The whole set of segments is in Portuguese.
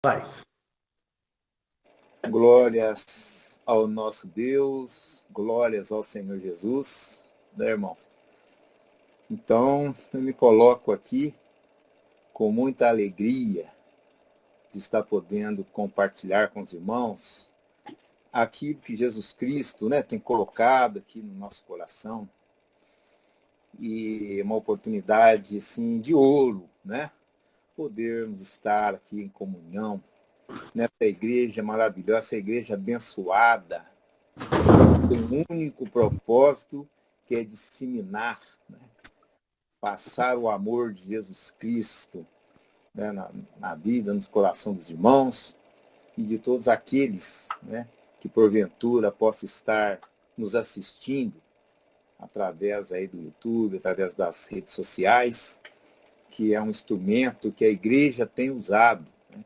Vai. Glórias ao nosso Deus, glórias ao Senhor Jesus, né, irmãos? Então, eu me coloco aqui com muita alegria de estar podendo compartilhar com os irmãos aquilo que Jesus Cristo, né, tem colocado aqui no nosso coração, e uma oportunidade assim de ouro, né? Podermos estar aqui em comunhão nessa igreja maravilhosa, essa igreja abençoada, tem um único propósito, que é disseminar, né? Passar o amor de Jesus Cristo, né? na vida, no coração dos irmãos e de todos aqueles, né? Que porventura possa estar nos assistindo através aí do YouTube, através das redes sociais, que é um instrumento que a igreja tem usado, né?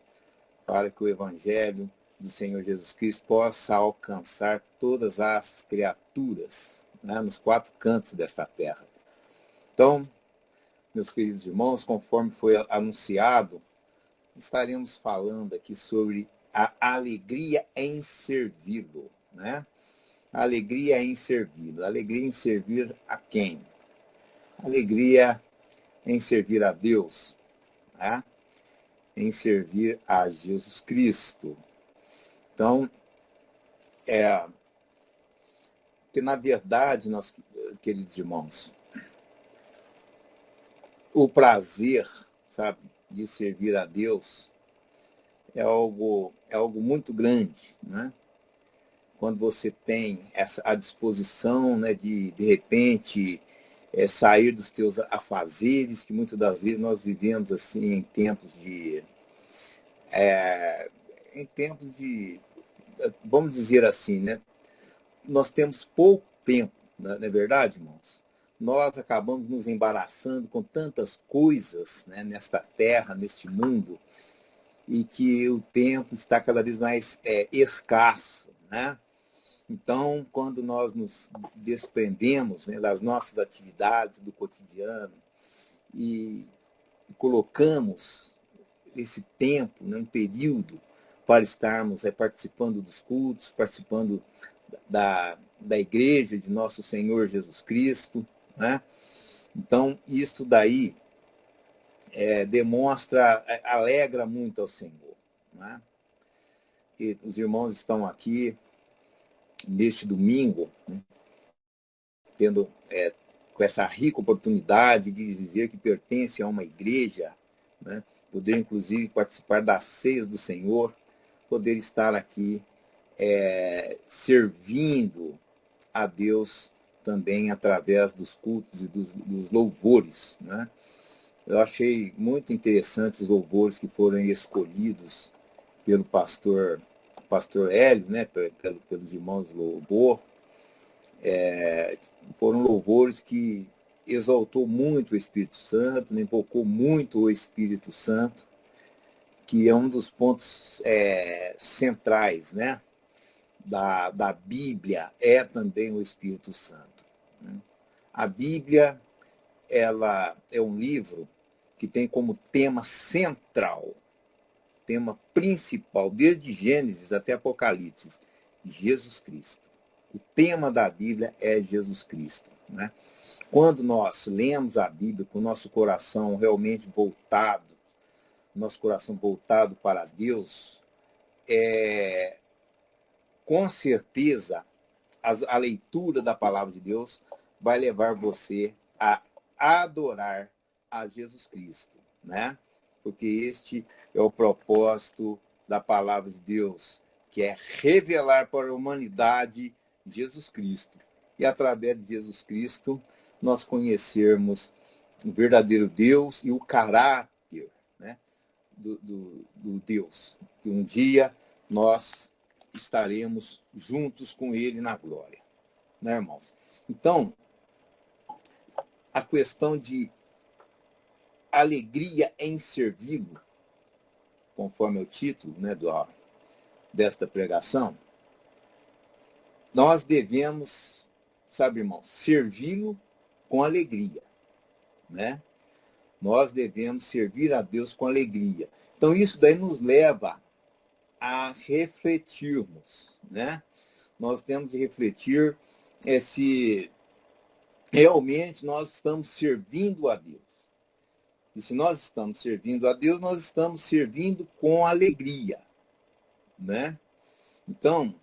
Para que o Evangelho do Senhor Jesus Cristo possa alcançar todas as criaturas, né, nos quatro cantos desta terra. Então, meus queridos irmãos, conforme foi anunciado, estaremos falando aqui sobre a alegria em servi-lo, né? A alegria em servi-lo. Alegria em servir a quem? Alegria em servir a Deus, né? Em servir a Jesus Cristo. Então, que na verdade, nós, queridos irmãos, o prazer, sabe, de servir a Deus é algo muito grande, né? Quando você tem a disposição, né, de repente, sair dos teus afazeres, que muitas das vezes nós vivemos assim em tempos de, vamos dizer assim, né? Nós temos pouco tempo, não é verdade, irmãos? Nós acabamos nos embaraçando com tantas coisas, né, nesta terra, neste mundo, e que o tempo está cada vez mais escasso, né? Então, quando nós nos desprendemos, né, das nossas atividades do cotidiano e colocamos esse tempo, né, um período para estarmos participando dos cultos, participando da igreja de nosso Senhor Jesus Cristo, né? Então, isso daí demonstra, alegra muito ao Senhor, né? E os irmãos estão aqui neste domingo, né, tendo com essa rica oportunidade de dizer que pertence a uma igreja, né? Poder inclusive participar das ceias do Senhor, poder estar aqui servindo a Deus também através dos cultos e dos louvores, né? Eu achei muito interessante os louvores que foram escolhidos pelo pastor Hélio, né? Pelos irmãos do louvor. Foram louvores que exaltou muito o Espírito Santo, invocou muito o Espírito Santo, que é um dos pontos centrais, né, da Bíblia, é também o Espírito Santo, né? A Bíblia, ela é um livro que tem como tema central, tema principal, desde Gênesis até Apocalipse, Jesus Cristo. O tema da Bíblia é Jesus Cristo, né? Quando nós lemos a Bíblia com o nosso coração realmente voltado, nosso coração voltado para Deus, com certeza a leitura da palavra de Deus vai levar você a adorar a Jesus Cristo, né? Porque este é o propósito da palavra de Deus, que é revelar para a humanidade Jesus Cristo. E através de Jesus Cristo, nós conhecermos o verdadeiro Deus e o caráter, né, do Deus. Que um dia nós estaremos juntos com ele na glória, né, irmãos? Então, a questão de alegria em servi-lo, conforme o título, né, desta pregação, nós devemos, sabe, irmãos, servi-lo com alegria, né? Nós devemos servir a Deus com alegria. Então, isso daí nos leva a refletirmos, né? Nós temos de refletir se realmente nós estamos servindo a Deus. E se nós estamos servindo a Deus, nós estamos servindo com alegria, né? Então,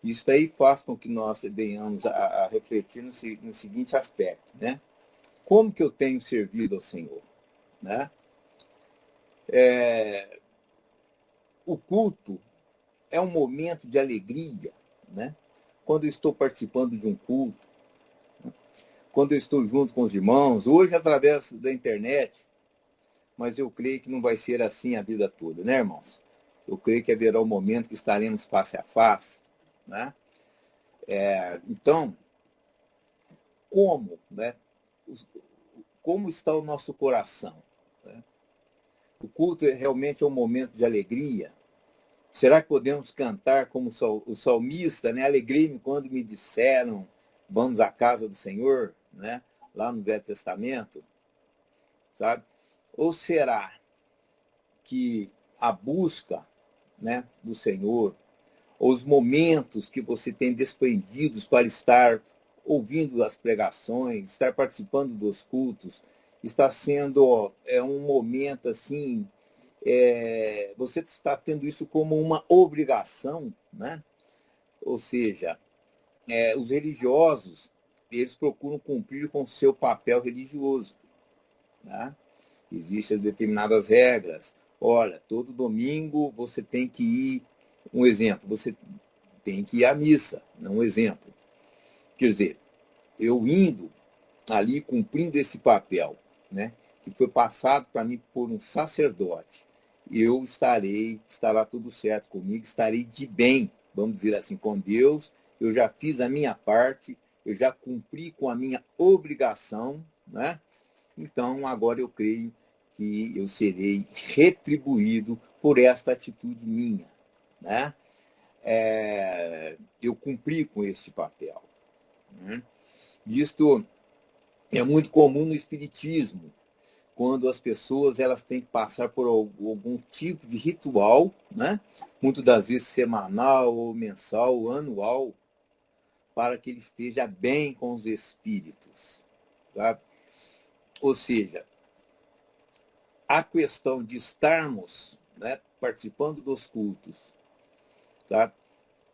isso daí faz com que nós venhamos a refletir no seguinte aspecto, né? Como que eu tenho servido ao Senhor, né? O culto é um momento de alegria, né? Quando eu estou participando de um culto, quando eu estou junto com os irmãos, hoje através da internet, mas eu creio que não vai ser assim a vida toda, né, irmãos? Eu creio que haverá um momento que estaremos face a face, né? Então, como, né? Como está o nosso coração, né? O culto realmente é um momento de alegria. Será que podemos cantar como o salmista, né? Alegrei-me quando me disseram, vamos à casa do Senhor, né? Lá no Velho Testamento, sabe? Ou será que a busca, né, do Senhor, os momentos que você tem desprendidos para estar ouvindo as pregações, estar participando dos cultos, está sendo um momento assim, você está tendo isso como uma obrigação, né? Ou seja, os religiosos, eles procuram cumprir com o seu papel religioso, né? Existem determinadas regras. Olha, todo domingo você tem que ir, um exemplo, você tem que ir à missa, não um exemplo. Quer dizer, eu indo ali cumprindo esse papel, né, que foi passado para mim por um sacerdote, estará tudo certo comigo, estarei de bem, vamos dizer assim, com Deus, eu já fiz a minha parte, eu já cumpri com a minha obrigação, né? Então agora eu creio que eu serei retribuído por esta atitude minha, né? Eu cumpri com este papel, né? Isto é muito comum no espiritismo, quando as pessoas elas têm que passar por algum tipo de ritual, né? Muitas das vezes semanal, ou mensal, ou anual, para que ele esteja bem com os espíritos, sabe? Ou seja, a questão de estarmos, né, participando dos cultos, tá?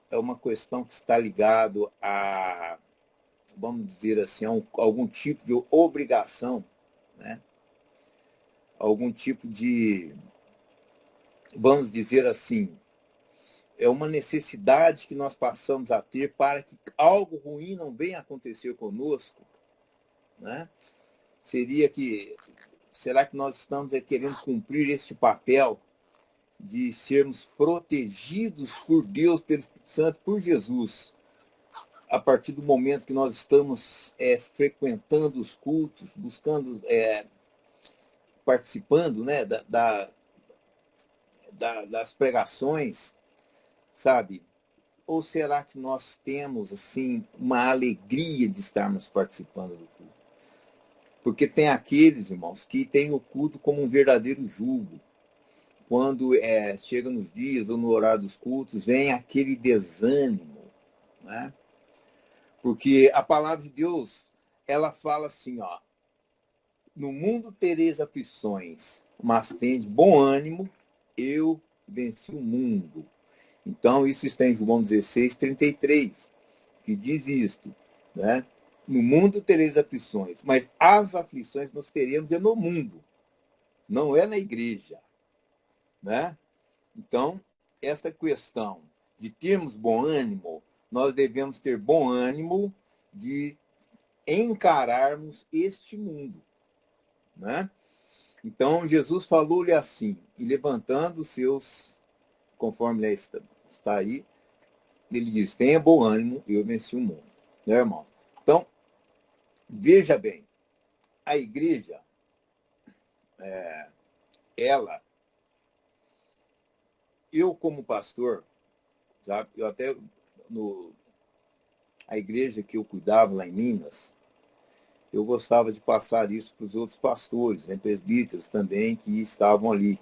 É uma questão que está ligado a, vamos dizer assim, algum tipo de obrigação, né? Algum tipo de, vamos dizer assim, é uma necessidade que nós passamos a ter para que algo ruim não venha a acontecer conosco, né? Será que nós estamos querendo cumprir este papel de sermos protegidos por Deus, pelo Espírito Santo, por Jesus, a partir do momento que nós estamos frequentando os cultos, buscando, participando, né, das pregações, sabe? Ou será que nós temos assim uma alegria de estarmos participando do culto? Porque tem aqueles, irmãos, que têm o culto como um verdadeiro jugo. Quando chega nos dias ou no horário dos cultos, vem aquele desânimo, né? Porque a palavra de Deus, ela fala assim, ó, no mundo tereis aflições, mas tende bom ânimo, eu venci o mundo. Então, isso está em João 16:33, que diz isto, né? No mundo tereis aflições, mas as aflições nós teremos no mundo, não é na igreja, né? Então, esta questão de termos bom ânimo, nós devemos ter bom ânimo de encararmos este mundo, né? Então, Jesus falou-lhe assim, e levantando os seus, conforme está aí, ele diz, tenha bom ânimo, eu venci o mundo, né, irmãos? Então, veja bem, a igreja, ela, eu como pastor, sabe, eu até, a igreja que eu cuidava lá em Minas, eu gostava de passar isso para os outros pastores, né, presbíteros também, que estavam ali.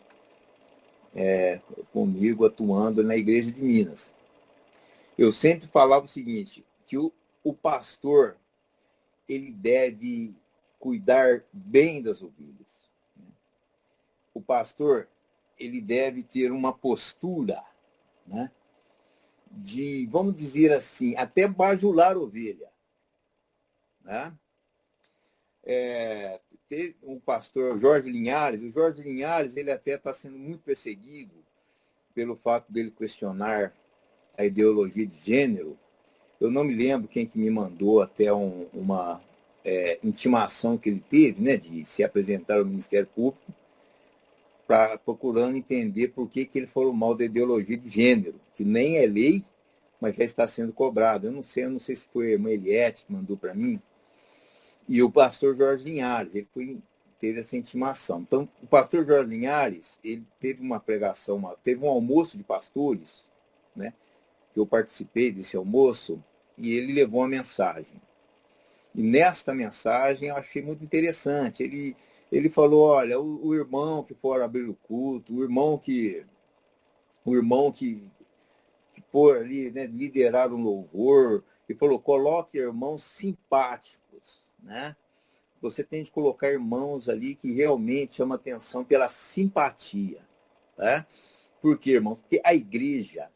comigo atuando na igreja de Minas. Eu sempre falava o seguinte, que o pastor, ele deve cuidar bem das ovelhas. O pastor, ele deve ter uma postura, né, de, vamos dizer assim, até bajular a ovelha. Né? Teve um pastor, Jorge Linhares. O Jorge Linhares, ele até está sendo muito perseguido pelo fato dele questionar a ideologia de gênero. Eu não me lembro quem que me mandou até uma intimação que ele teve, né, de se apresentar ao Ministério Público, procurando entender por que ele falou mal da ideologia de gênero, que nem é lei, mas já está sendo cobrado. Eu não sei se foi a irmã Eliette que mandou para mim, e o pastor Jorge Linhares, teve essa intimação. Então, o pastor Jorge Linhares, ele teve uma pregação, teve um almoço de pastores, né, que eu participei desse almoço, e ele levou uma mensagem. E nesta mensagem eu achei muito interessante. Ele falou, olha, o irmão que for abrir o culto, o irmão que for ali, né, liderar um louvor, ele falou, coloque irmãos simpáticos, né? Você tem de colocar irmãos ali que realmente chamam atenção pela simpatia. Né? Por quê, irmãos? Porque a igreja,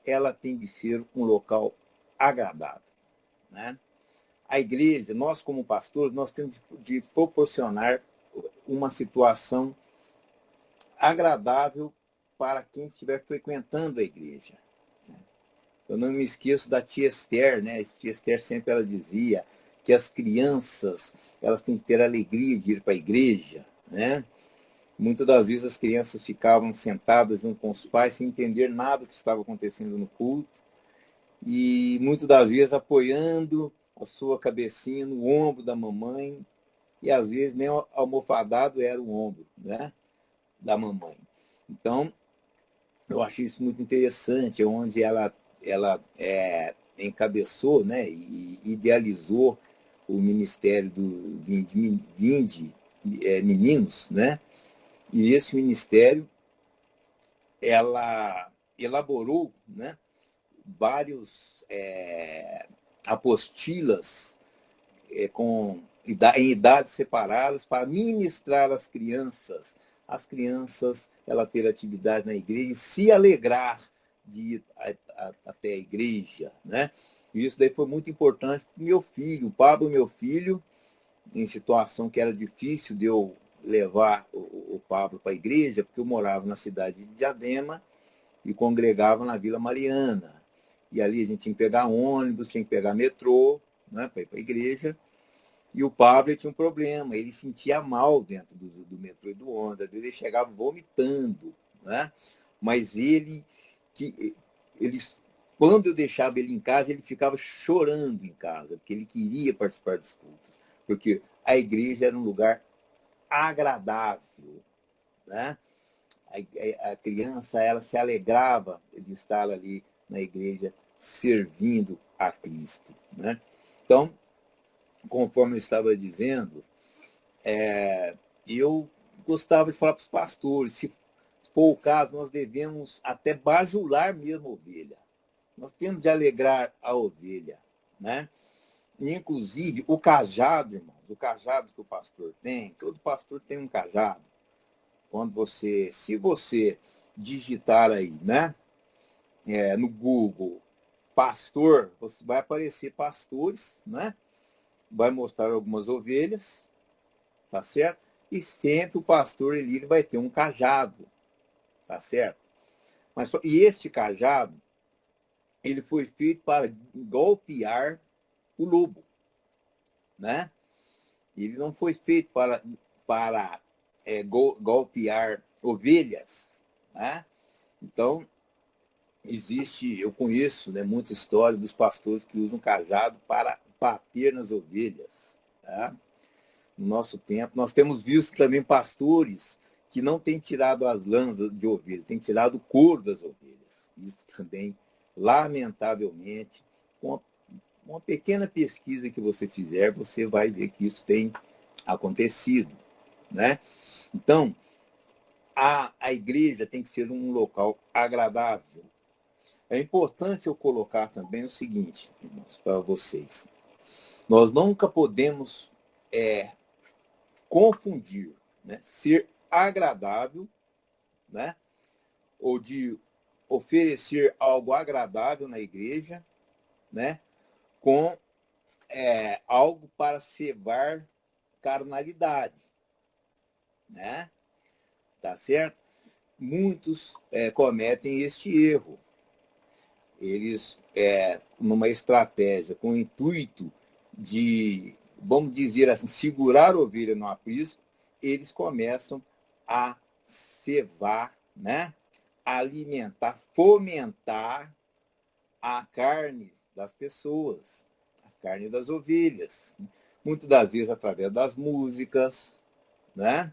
ela tem de ser um local agradável. Né? A igreja, nós como pastores, nós temos de proporcionar uma situação agradável para quem estiver frequentando a igreja. Eu não me esqueço da tia Esther, né? A tia Esther sempre ela dizia que as crianças, elas têm que ter alegria de ir para a igreja, né? Muitas das vezes as crianças ficavam sentadas junto com os pais sem entender nada do que estava acontecendo no culto e muitas das vezes apoiando a sua cabecinha no ombro da mamãe e às vezes nem almofadado era o ombro, né, da mamãe. Então, eu achei isso muito interessante, onde ela encabeçou, né, e idealizou o Ministério do Vinde Meninos, né? E esse ministério, ela elaborou, né, vários apostilas em idades separadas para ministrar às crianças. As crianças, ela ter atividade na igreja e se alegrar de ir até a igreja, né? E isso daí foi muito importante para o meu filho, o Pablo, meu filho, em situação que era difícil de eu levar o Pablo para a igreja, porque eu morava na cidade de Diadema e congregava na Vila Mariana. E ali a gente tinha que pegar ônibus, tinha que pegar metrô, né, para ir para a igreja. E o Pablo tinha um problema, ele sentia mal dentro do metrô e do ônibus, às vezes ele chegava vomitando, né? Mas quando eu deixava ele em casa, ele ficava chorando em casa, porque ele queria participar dos cultos, porque a igreja era um lugar agradável, né? A criança, ela se alegrava de estar ali na igreja servindo a Cristo, né? Então, conforme eu estava dizendo, eu gostava de falar para os pastores, se for o caso, nós devemos até bajular mesmo a ovelha. Nós temos de alegrar a ovelha, né? E, inclusive, o cajado, irmãos, o cajado que o pastor tem, todo pastor tem um cajado. Se você digitar aí, né, no Google, pastor, você vai aparecer pastores, né? Vai mostrar algumas ovelhas, tá certo? E sempre o pastor ele vai ter um cajado, tá certo? E este cajado, ele foi feito para golpear o lobo, né? Ele não foi feito para golpear ovelhas, né? Então, eu conheço, né, muita história dos pastores que usam cajado para bater nas ovelhas, tá? No nosso tempo, nós temos visto também pastores que não têm tirado as lãs de ovelha, têm tirado o couro das ovelhas. Isso também, lamentavelmente, com uma pequena pesquisa que você fizer, você vai ver que isso tem acontecido, né? Então, a igreja tem que ser um local agradável. É importante eu colocar também o seguinte, irmãos, para vocês. Nós nunca podemos confundir, né, ser agradável, né, ou de oferecer algo agradável na igreja, né, com algo para cevar carnalidade, né? Tá certo? Muitos cometem este erro. Eles, numa estratégia com o intuito de, vamos dizer assim, segurar a ovelha no aprisco, eles começam a cevar, né? Alimentar, fomentar a carne das pessoas, a carne das ovelhas. Muitas das vezes através das músicas, né?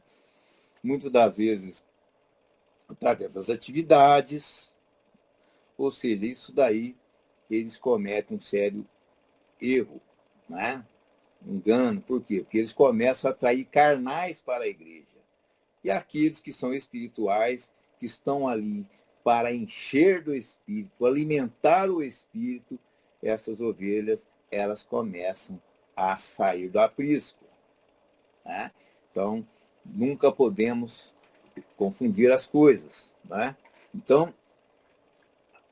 Muitas das vezes através das atividades. Ou seja, isso daí eles cometem um sério erro, né? Engano. Por quê? Porque eles começam a atrair carnais para a igreja. E aqueles que são espirituais, que estão ali para encher do Espírito, alimentar o Espírito, essas ovelhas, elas começam a sair do aprisco, né? Então, nunca podemos confundir as coisas, né? Então,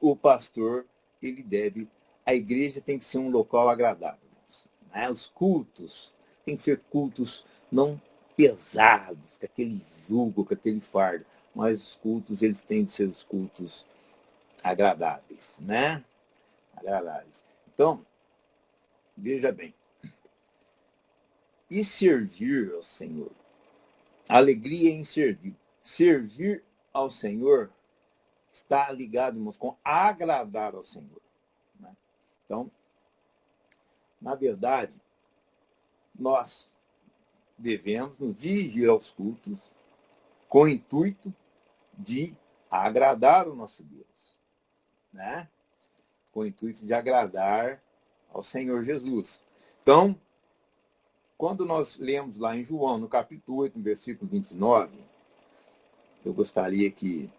o pastor, ele deve... A igreja tem que ser um local agradável, né? Os cultos têm que ser cultos não pesados, com aquele jugo, com aquele fardo, mas os cultos, eles têm que ser os cultos agradáveis, né? Agradáveis. Então, veja bem, e servir ao Senhor? Alegria em servir. Servir ao Senhor está ligado, irmãos, com agradar ao Senhor, né? Então, na verdade, nós devemos nos dirigir aos cultos com o intuito de agradar o nosso Deus, né? Com o intuito de agradar ao Senhor Jesus. Então, quando nós lemos lá em João, no capítulo 8, no versículo 29, eu gostaria que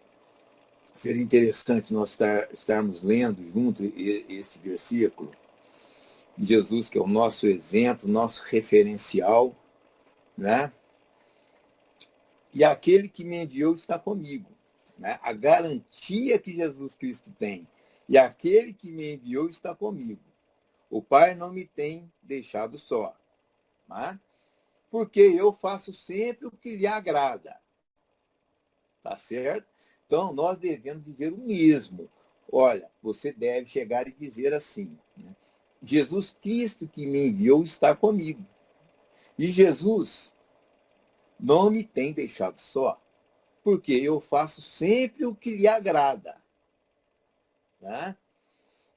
seria interessante nós estarmos lendo junto esse versículo. Jesus, que é o nosso exemplo, nosso referencial, né? E aquele que me enviou está comigo, né? A garantia que Jesus Cristo tem. E aquele que me enviou está comigo. O Pai não me tem deixado só, né? Porque eu faço sempre o que lhe agrada. Tá certo? Então, nós devemos dizer o mesmo. Olha, você deve chegar e dizer assim, né? Jesus Cristo que me enviou está comigo. E Jesus não me tem deixado só, porque eu faço sempre o que lhe agrada, né?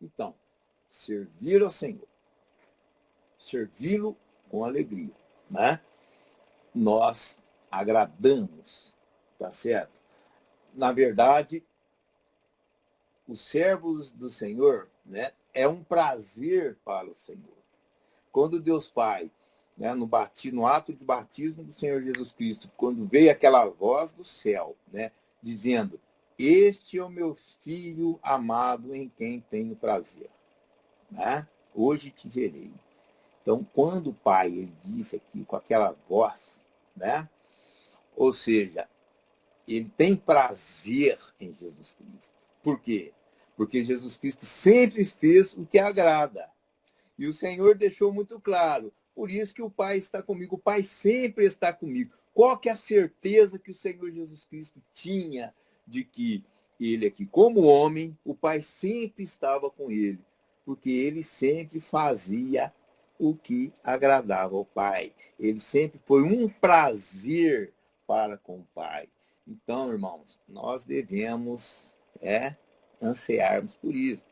Então, servir ao Senhor, servi-lo com alegria, né? Nós agradamos, tá certo? Na verdade, os servos do Senhor, né, é um prazer para o Senhor. Quando Deus Pai, né, no ato de batismo do Senhor Jesus Cristo, quando veio aquela voz do céu, né, dizendo: este é o meu filho amado em quem tenho prazer, né? Hoje te gerei. Então, quando o Pai ele disse aqui com aquela voz, né, ou seja, ele tem prazer em Jesus Cristo. Por quê? Porque Jesus Cristo sempre fez o que agrada. E o Senhor deixou muito claro. Por isso que o Pai está comigo. O Pai sempre está comigo. Qual que é a certeza que o Senhor Jesus Cristo tinha de que ele aqui, como homem, o Pai sempre estava com ele? Porque ele sempre fazia o que agradava ao Pai. Ele sempre foi um prazer para com o Pai. Então, irmãos, nós devemos ansiarmos por isso,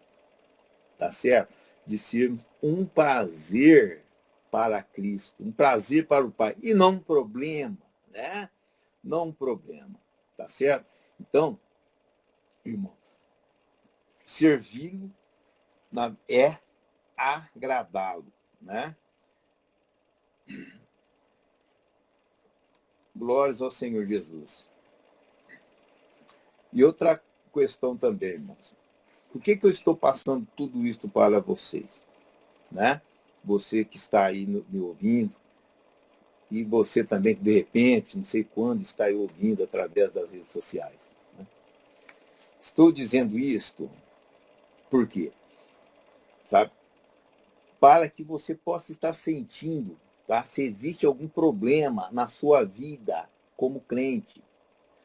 tá certo? De sermos um prazer para Cristo, um prazer para o Pai, e não um problema, né? Não um problema, tá certo? Então, irmãos, servi-lo é agradá-lo, né? Glórias ao Senhor Jesus. E outra questão também, irmãos. Por que eu estou passando tudo isso para vocês? Né? Você que está aí me ouvindo, e você também que, de repente, não sei quando, está aí ouvindo através das redes sociais. Né? Estou dizendo isto por quê? Sabe? Para que você possa estar sentindo, tá? Se existe algum problema na sua vida como crente,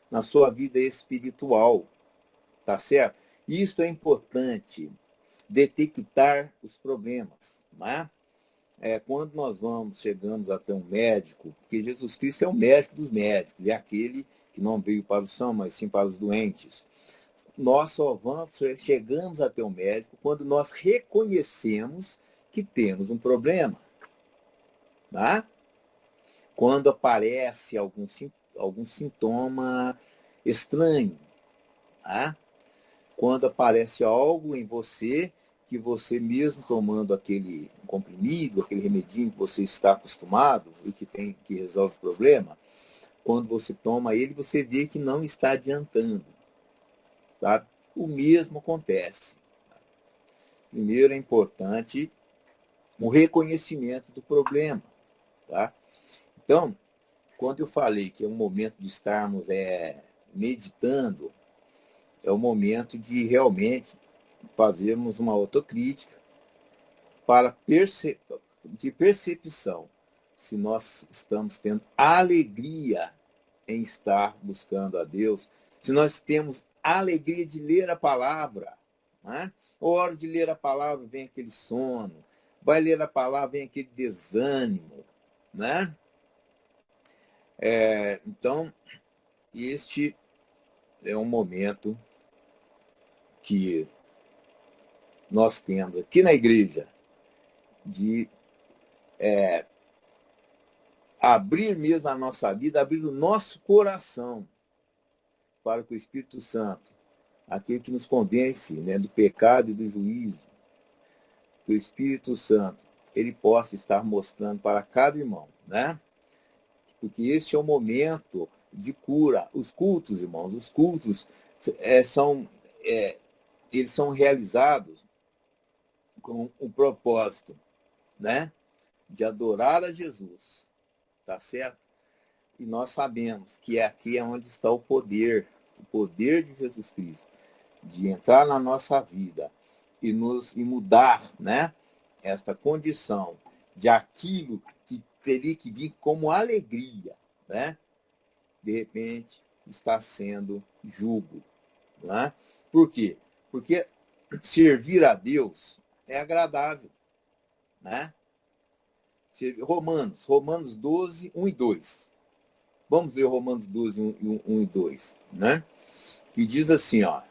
na sua vida espiritual, tá certo? Isso é importante, detectar os problemas, né? Quando nós chegamos até um médico, porque Jesus Cristo é o médico dos médicos, é aquele que não veio para o são, mas sim para os doentes. Nós só chegamos até o médico quando nós reconhecemos que temos um problema. Tá? Quando aparece algum sintoma estranho. Tá? Quando aparece algo em você que você mesmo tomando aquele comprimido, aquele remedinho que você está acostumado e que resolve o problema, quando você toma ele, você vê que não está adiantando. Tá? O mesmo acontece. Primeiro é importante o reconhecimento do problema. Tá? Então, quando eu falei que é um momento de estarmos meditando, é o momento de realmente fazermos uma autocrítica para de percepção se nós estamos tendo alegria em estar buscando a Deus, se nós temos alegria de ler a palavra. Né? A hora de ler a palavra vem aquele sono, vai ler a palavra vem aquele desânimo. Né? Então, este é um momento que nós temos aqui na igreja de abrir mesmo a nossa vida, abrir o nosso coração para que o Espírito Santo, aquele que nos convence, né, do pecado e do juízo, que o Espírito Santo ele possa estar mostrando para cada irmão, né? Porque este é o momento de cura. Os cultos, irmãos, os cultos eles são realizados com o propósito, né, de adorar a Jesus, tá certo? E nós sabemos que aqui é onde está o poder de Jesus Cristo, de entrar na nossa vida e mudar, né, esta condição de aquilo que teria que vir como alegria, né, de repente está sendo jugo, né? Por quê? Porque servir a Deus é agradável, né? Romanos 12, 1 e 2. Vamos ver Romanos 12, 1 e 2, né? Que diz assim, ó.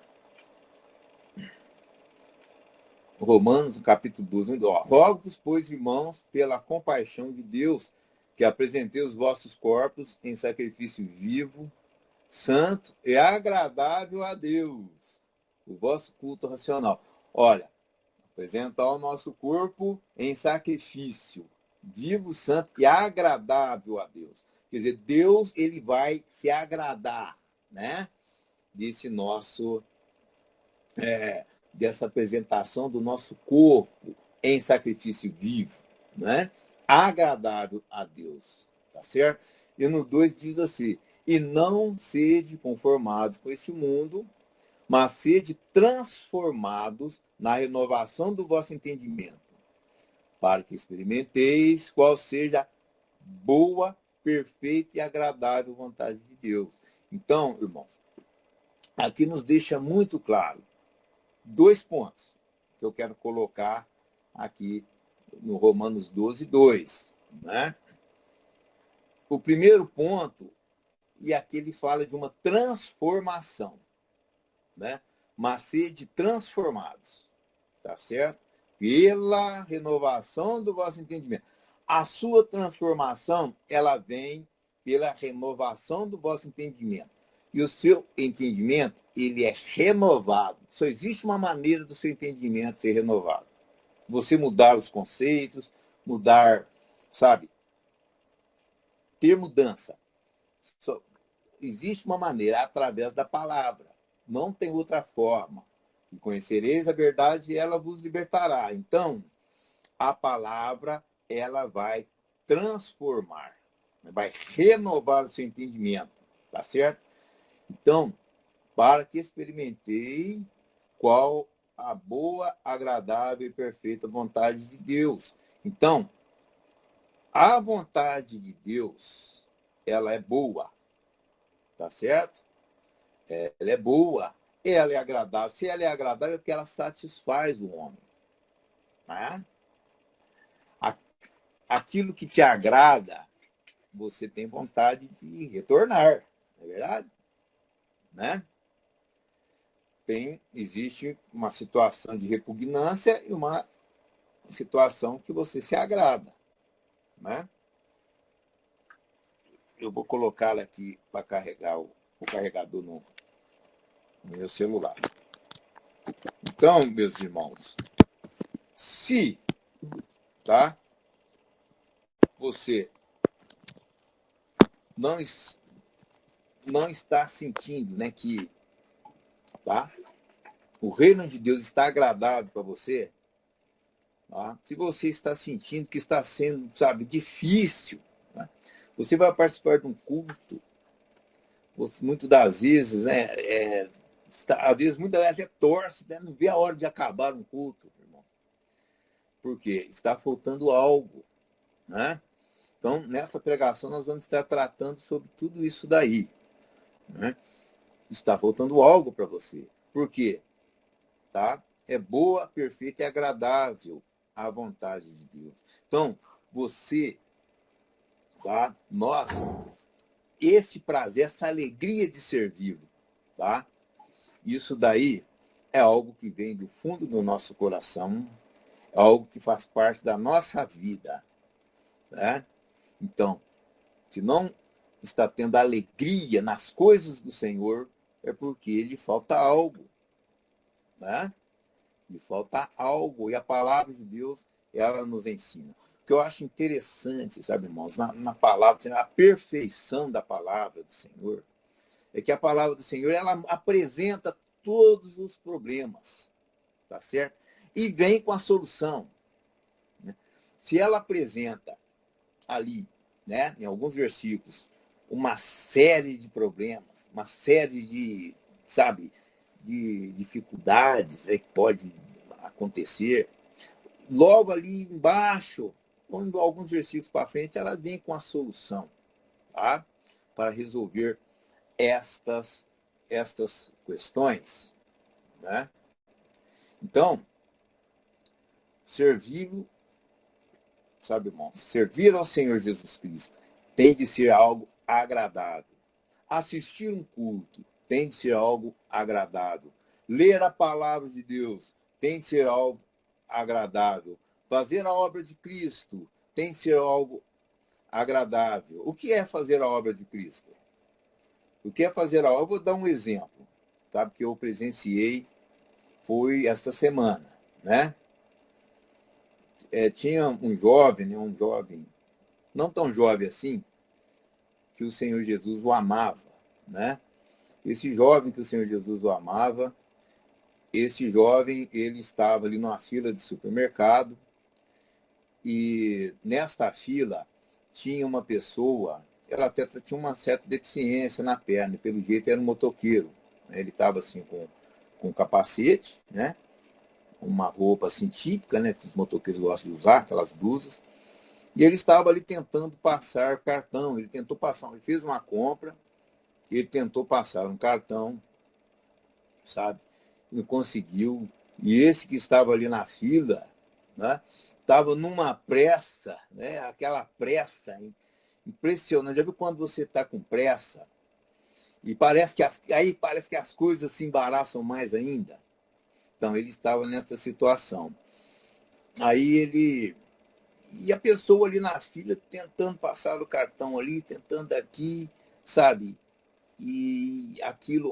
Romanos, capítulo 12, 1 e 2. Rogo-vos, pois, irmãos, pela compaixão de Deus, que apresentei os vossos corpos em sacrifício vivo, santo e agradável a Deus, o vosso culto racional. Olha, apresentar o nosso corpo em sacrifício vivo, santo e agradável a Deus. Quer dizer, Deus ele vai se agradar, né? Desse nosso dessa apresentação do nosso corpo em sacrifício vivo, né? Agradável a Deus, tá certo? E no 2 diz assim: e não sede conformados com este mundo, mas sede transformados na renovação do vosso entendimento, para que experimenteis qual seja boa, perfeita e agradável vontade de Deus. Então, irmãos, aqui nos deixa muito claro 2 pontos que eu quero colocar aqui no Romanos 12, 2. Né? O primeiro ponto, e aqui ele fala de uma transformação, né? Mas sede transformados, tá certo? Pela renovação do vosso entendimento. A sua transformação, ela vem pela renovação do vosso entendimento. E o seu entendimento, ele é renovado. Só existe uma maneira do seu entendimento ser renovado. Você mudar os conceitos, mudar, sabe? Ter mudança. Só existe uma maneira, através da palavra. Não tem outra forma. E conhecereis a verdade e ela vos libertará. Então, a palavra, ela vai transformar, vai renovar o seu entendimento, tá certo? Então, para que experimentei qual a boa, agradável e perfeita vontade de Deus. Então, a vontade de Deus, ela é boa, tá certo? Ela é boa, ela é agradável. Se ela é agradável, é porque ela satisfaz o homem. Né? Aquilo que te agrada, você tem vontade de retornar, não é verdade? Né? Existe uma situação de repugnância e uma situação que você se agrada. Né? Eu vou colocá-la aqui para carregar o carregador no meu celular. Então, meus irmãos, se tá, você não está sentindo, né, que tá, o reino de Deus está agradável para você, tá? Se você está sentindo que está sendo, sabe, difícil, né? Você vai participar de um culto, muitas das vezes, né, às vezes muita gente até torce, né, não vê a hora de acabar um culto, irmão. Porque está faltando algo, né? Então, nesta pregação, nós vamos estar tratando sobre tudo isso daí, né? Está faltando algo para você. Por quê? Tá? É boa, perfeita e agradável a vontade de Deus. Então, você, tá? Nós, esse prazer, essa alegria de ser vivo, tá? Isso daí é algo que vem do fundo do nosso coração, é algo que faz parte da nossa vida, né? Então, se não está tendo alegria nas coisas do Senhor, é porque lhe falta algo, né? Lhe falta algo. E a palavra de Deus, ela nos ensina. O que eu acho interessante, sabe, irmãos, na palavra, a perfeição da palavra do Senhor, é que a palavra do Senhor, ela apresenta todos os problemas, tá certo? E vem com a solução. Né? Se ela apresenta ali, né, em alguns versículos, uma série de problemas, uma série de, sabe, de dificuldades, né, que pode acontecer. Logo ali embaixo, alguns versículos para frente, ela vem com a solução, tá? Para resolver estas questões, né? Então, servi-lo, sabe, irmão, servir ao Senhor Jesus Cristo tem de ser algo agradável. Assistir um culto tem de ser algo agradável. Ler a palavra de Deus tem de ser algo agradável. Fazer a obra de Cristo tem de ser algo agradável. O que é fazer a obra de Cristo? O que é fazer a obra? Eu vou dar um exemplo, sabe, que eu presenciei, foi esta semana, né? Tinha um jovem, não tão jovem assim, que o Senhor Jesus o amava, né? Esse jovem que o Senhor Jesus o amava, esse jovem, ele estava ali numa fila de supermercado e nesta fila tinha uma pessoa, ela até tinha uma certa deficiência na perna, pelo jeito era um motoqueiro. Ele estava assim com capacete, né? Uma roupa assim típica, né? Que os motoqueiros gostam de usar, aquelas blusas. E ele estava ali tentando passar cartão, ele fez uma compra, ele tentou passar um cartão, sabe? Não conseguiu. E esse que estava ali na fila, né? Estava numa pressa, né? Aquela pressa impressionante. Já viu quando você está com pressa e parece que as coisas se embaraçam mais ainda? Então, ele estava nessa situação. Aí ele... E a pessoa ali na fila tentando passar o cartão ali, tentando aqui, sabe? E aquilo,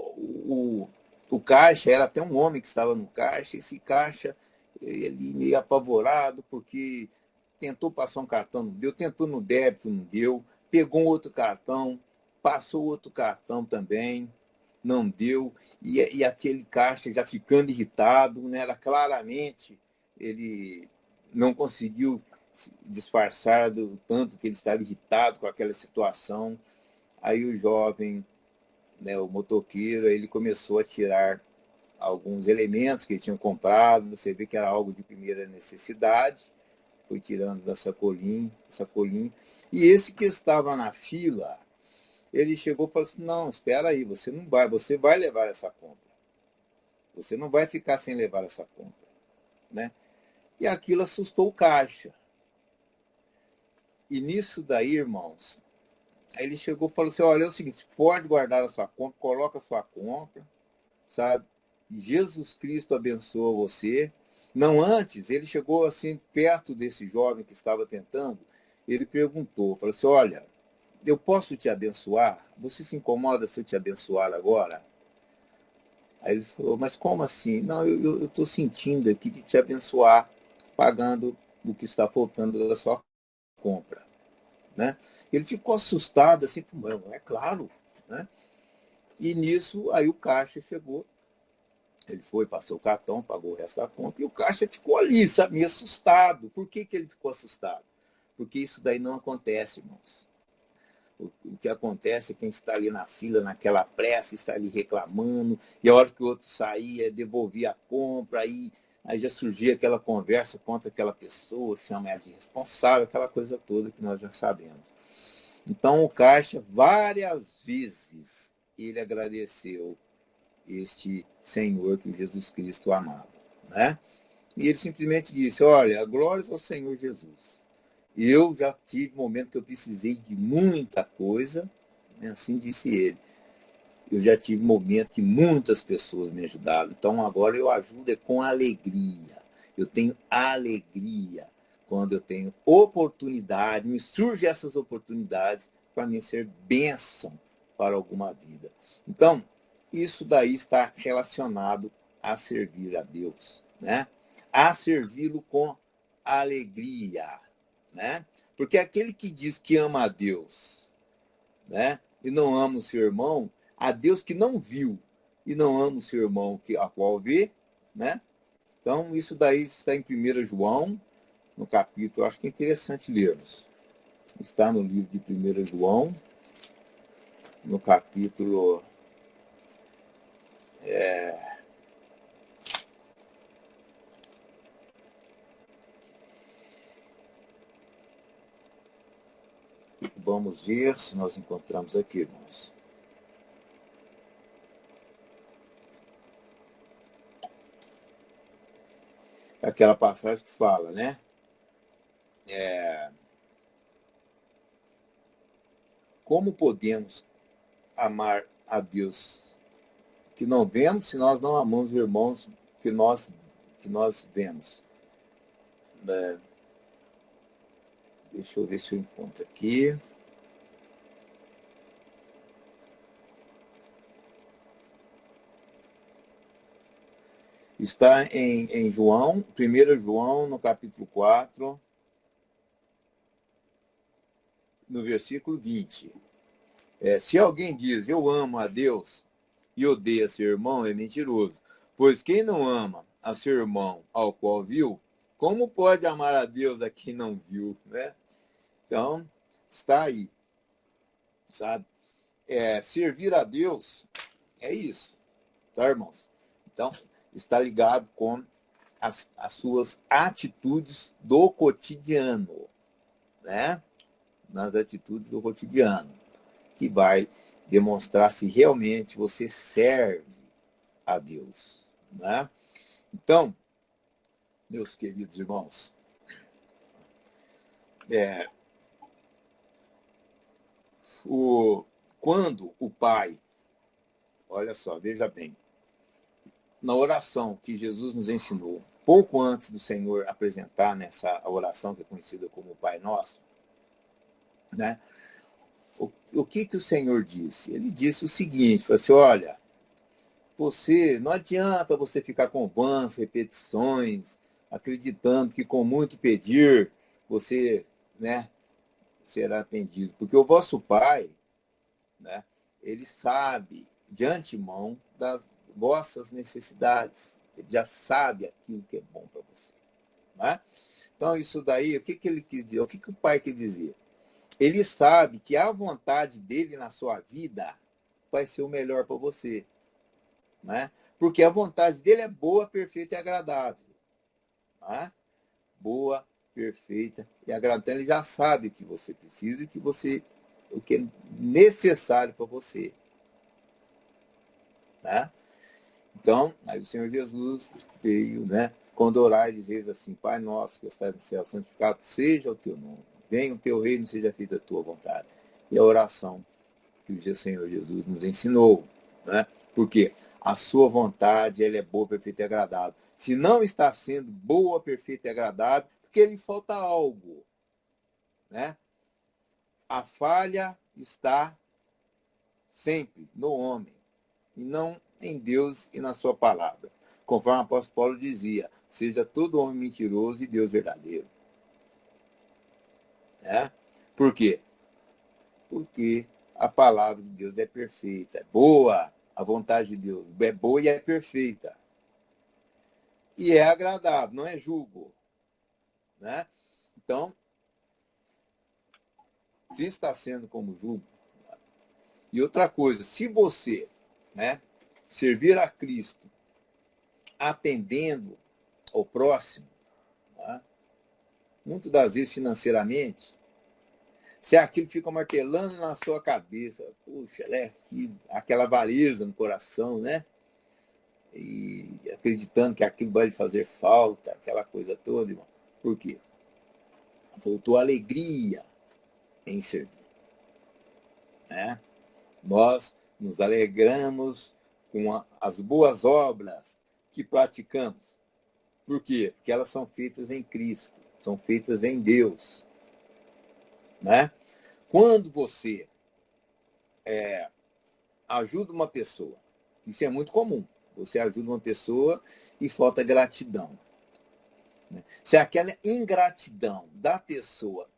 o caixa, era até um homem que estava no caixa, esse caixa, ele meio apavorado, porque tentou passar um cartão, não deu, tentou no débito, não deu, pegou um outro cartão, passou outro cartão também, não deu, e aquele caixa já ficando irritado, né? Era claramente, ele não conseguiu se disfarçar do tanto que ele estava irritado com aquela situação. Aí o jovem, né, o motoqueiro, ele começou a tirar alguns elementos que ele tinha comprado, você vê que era algo de primeira necessidade, foi tirando da sacolinha, e esse que estava na fila, ele chegou e falou assim, não, espera aí, você vai levar essa compra. Você não vai ficar sem levar essa compra, né? E aquilo assustou o caixa. E nisso daí, irmãos, aí ele chegou e falou assim, olha, é o seguinte, pode guardar a sua compra, coloca a sua compra, sabe? Jesus Cristo abençoa você. Não antes, ele chegou assim perto desse jovem que estava tentando, ele perguntou, falou assim, olha, eu posso te abençoar? Você se incomoda se eu te abençoar agora? Aí ele falou, mas como assim? Não, eu estou sentindo aqui de te abençoar, pagando o que está faltando da sua compra, né? Ele ficou assustado, assim, é claro, né? E nisso, aí o caixa chegou, ele foi, passou o cartão, pagou o resto da compra, e o caixa ficou ali, sabe, meio assustado. Por que ele ficou assustado? Porque isso daí não acontece, irmãos. O que acontece é quem está ali na fila, naquela pressa, está ali reclamando, e a hora que o outro saía, devolvia a compra, aí já surgia aquela conversa contra aquela pessoa, chama ela de responsável, aquela coisa toda que nós já sabemos. Então o caixa, várias vezes, ele agradeceu este Senhor que Jesus Cristo amava, né? E ele simplesmente disse, olha, glórias ao Senhor Jesus. Eu já tive um momento que eu precisei de muita coisa, né? Assim disse ele. Eu já tive um momento que muitas pessoas me ajudaram. Então agora eu ajudo com alegria. Eu tenho alegria quando eu tenho oportunidade, me surgem essas oportunidades para mim ser bênção para alguma vida. Então, isso daí está relacionado a servir a Deus, né? A servi-lo com alegria, né? Porque aquele que diz que ama a Deus, né, e não ama o seu irmão, a Deus que não viu e não ama o seu irmão a qual vê, né? Então, isso daí está em 1 João, no capítulo, acho que é interessante lermos. Está no livro de 1 João, no capítulo vamos ver se nós encontramos aqui, irmãos. Aquela passagem que fala, né? Como podemos amar a Deus que não vemos se nós não amamos os irmãos que nós vemos? Né? Deixa eu ver se eu encontro aqui. Está em João, 1 João, no capítulo 4, no versículo 20. Se alguém diz, eu amo a Deus e odeia seu irmão, é mentiroso. Pois quem não ama a seu irmão ao qual viu, como pode amar a Deus a quem não viu, né? Então, está aí, sabe? Servir a Deus é isso, tá, irmãos? Então, está ligado com as suas atitudes do cotidiano, né? Nas atitudes do cotidiano, que vai demonstrar se realmente você serve a Deus, né? Então, meus queridos irmãos, quando o Pai, olha só, veja bem, na oração que Jesus nos ensinou, pouco antes do Senhor apresentar nessa oração que é conhecida como Pai Nosso, né? O que o Senhor disse? Ele disse o seguinte, falou assim, olha, não adianta você ficar com vãs repetições, acreditando que com muito pedir você, né, será atendido. Porque o vosso Pai, né, ele sabe de antemão das vossas necessidades. Ele já sabe aquilo que é bom para você. Né? Então, isso daí, o que ele quis dizer? O que o pai quis dizer? Ele sabe que a vontade dele na sua vida vai ser o melhor para você. Né? Porque a vontade dele é boa, perfeita e agradável. Né? Boa, perfeita e agradável. Então, ele já sabe o que você precisa e o que é necessário para você. Né? Então, aí o Senhor Jesus veio, né? Quando orar, ele diz assim: Pai nosso que estás no céu, santificado seja o teu nome. Venha o teu reino, seja feita a tua vontade. E a oração que o Senhor Jesus nos ensinou. Né? Porque a sua vontade ela é boa, perfeita e agradável. Se não está sendo boa, perfeita e agradável, porque lhe falta algo. Né? A falha está sempre no homem, e não em Deus e na sua palavra. Conforme o apóstolo Paulo dizia, seja todo homem mentiroso e Deus verdadeiro. Né? Por quê? Porque a palavra de Deus é perfeita, é boa, a vontade de Deus é boa e é perfeita. E é agradável, não é julgo. Né? Então, se está sendo como julgo. E outra coisa, se você, né, servir a Cristo atendendo ao próximo, né, muitas das vezes financeiramente, se aquilo fica martelando na sua cabeça, puxa, aquela avareza no coração, né? E acreditando que aquilo vai lhe fazer falta, aquela coisa toda, irmão. Por quê? Faltou alegria em servir. Né? Nós nos alegramos com as boas obras que praticamos. Por quê? Porque elas são feitas em Cristo, são feitas em Deus. Né? Quando você ajuda uma pessoa, isso é muito comum, você ajuda uma pessoa e falta gratidão. Né? Se aquela ingratidão da pessoa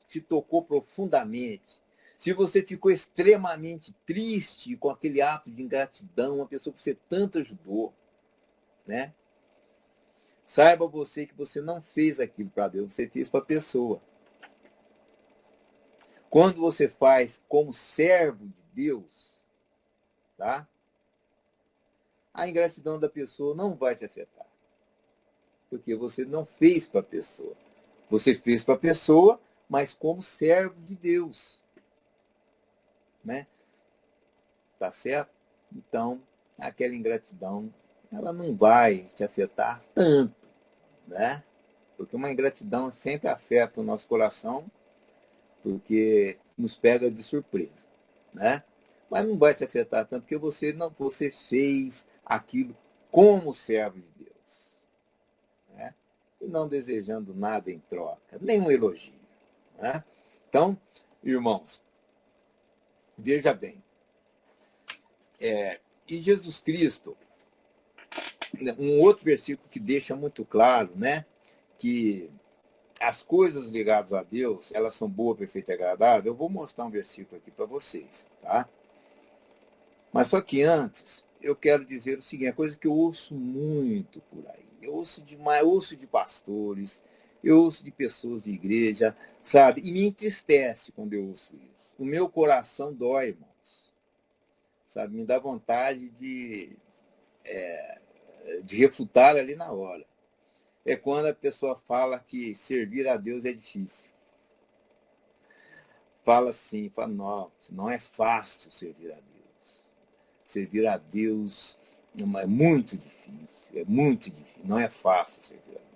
te tocou profundamente, se você ficou extremamente triste com aquele ato de ingratidão, uma pessoa que você tanto ajudou, né? Saiba você que você não fez aquilo para Deus, você fez para a pessoa. Quando você faz como servo de Deus, tá? A ingratidão da pessoa não vai te afetar. Porque você não fez para a pessoa. Você fez para a pessoa, mas como servo de Deus. Né? Tá certo? Então, aquela ingratidão, ela não vai te afetar tanto, né? Porque uma ingratidão sempre afeta o nosso coração, porque nos pega de surpresa, né? Mas não vai te afetar tanto, porque você fez aquilo como servo de Deus, né? E não desejando nada em troca, nenhum elogio, né? Então, irmãos, veja bem, e Jesus Cristo, um outro versículo que deixa muito claro, né, que as coisas ligadas a Deus, elas são boa, perfeita e agradável. Eu vou mostrar um versículo aqui para vocês, tá? Mas só que antes, eu quero dizer o seguinte, a coisa que eu ouço muito por aí. Eu ouço demais, eu ouço de pastores, eu ouço de pessoas de igreja, sabe? E me entristece quando eu ouço isso. O meu coração dói, irmãos. Sabe? Me dá vontade de refutar ali na hora. É quando a pessoa fala que servir a Deus é difícil. Fala assim, fala, não é fácil servir a Deus. Servir a Deus é muito difícil, não é fácil servir a Deus.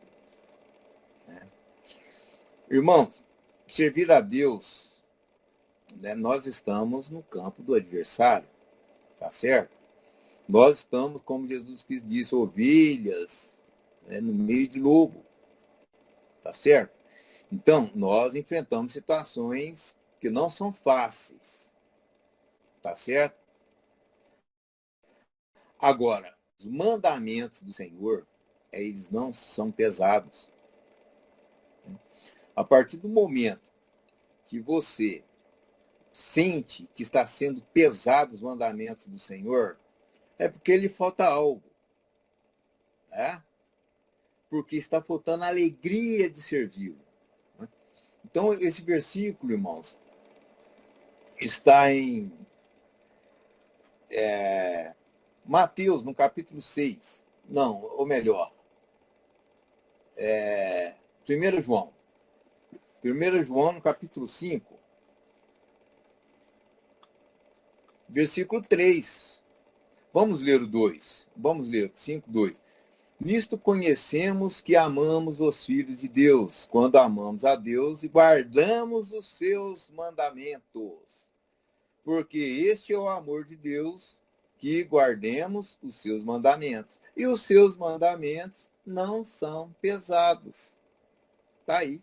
Né? Irmãos, servir a Deus, né, nós estamos no campo do adversário, tá certo? Nós estamos, como Jesus Cristo disse, ovelhas, né, no meio de lobo, tá certo? Então, nós enfrentamos situações que não são fáceis, tá certo? Agora, os mandamentos do Senhor, eles não são pesados. A partir do momento que você sente que está sendo pesado os mandamentos do Senhor, é porque lhe falta algo, né? Porque está faltando a alegria de servi-lo. Né? Então, esse versículo, irmãos, está em Mateus, no capítulo 6. Não, ou melhor, 1 João. 1 João, no capítulo 5, versículo 3. Vamos ler o 2. Vamos ler 5, 2. Nisto conhecemos que amamos os filhos de Deus, quando amamos a Deus e guardamos os seus mandamentos. Porque este é o amor de Deus, que guardemos os seus mandamentos. E os seus mandamentos não são pesados. Está aí.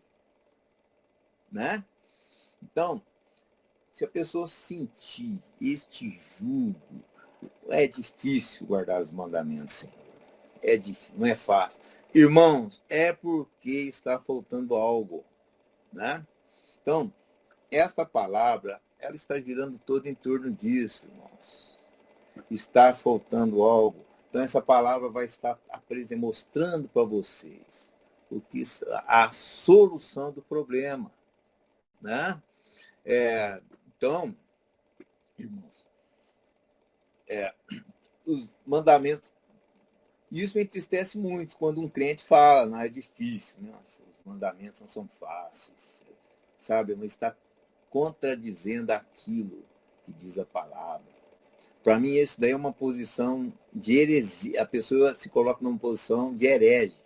Né? Então, se a pessoa sentir este jugo, é difícil guardar os mandamentos, Senhor. É difícil, não é fácil. Irmãos, é porque está faltando algo. Né? Então, esta palavra, ela está girando toda em torno disso, irmãos. Está faltando algo. Então, essa palavra vai estar mostrando para vocês o que a solução do problema. Né? Então, irmãos, os mandamentos, isso me entristece muito quando um crente fala, não é difícil, nossa, os mandamentos não são fáceis, sabe? Mas está contradizendo aquilo que diz a palavra. Para mim, isso daí é uma posição de heresia. A pessoa se coloca numa posição de herege.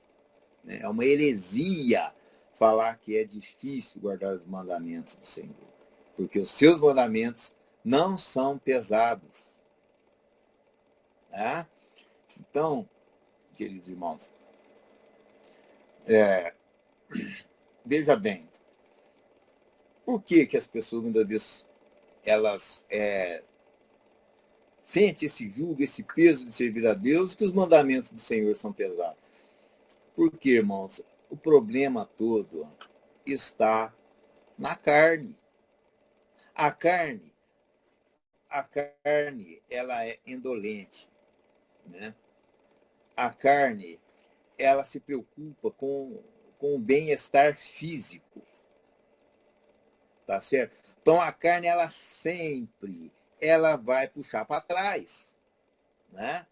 Né? É uma heresia falar que é difícil guardar os mandamentos do Senhor. Porque os seus mandamentos não são pesados. Né? Então, queridos irmãos, veja bem, por que as pessoas, muitas vezes, elas sentem esse jugo, esse peso de servir a Deus, que os mandamentos do Senhor são pesados? Porque, irmãos, o problema todo está na carne. A carne, ela é indolente, né? A carne, ela se preocupa com o bem-estar físico, tá certo? Então, a carne, ela vai puxar para trás, né?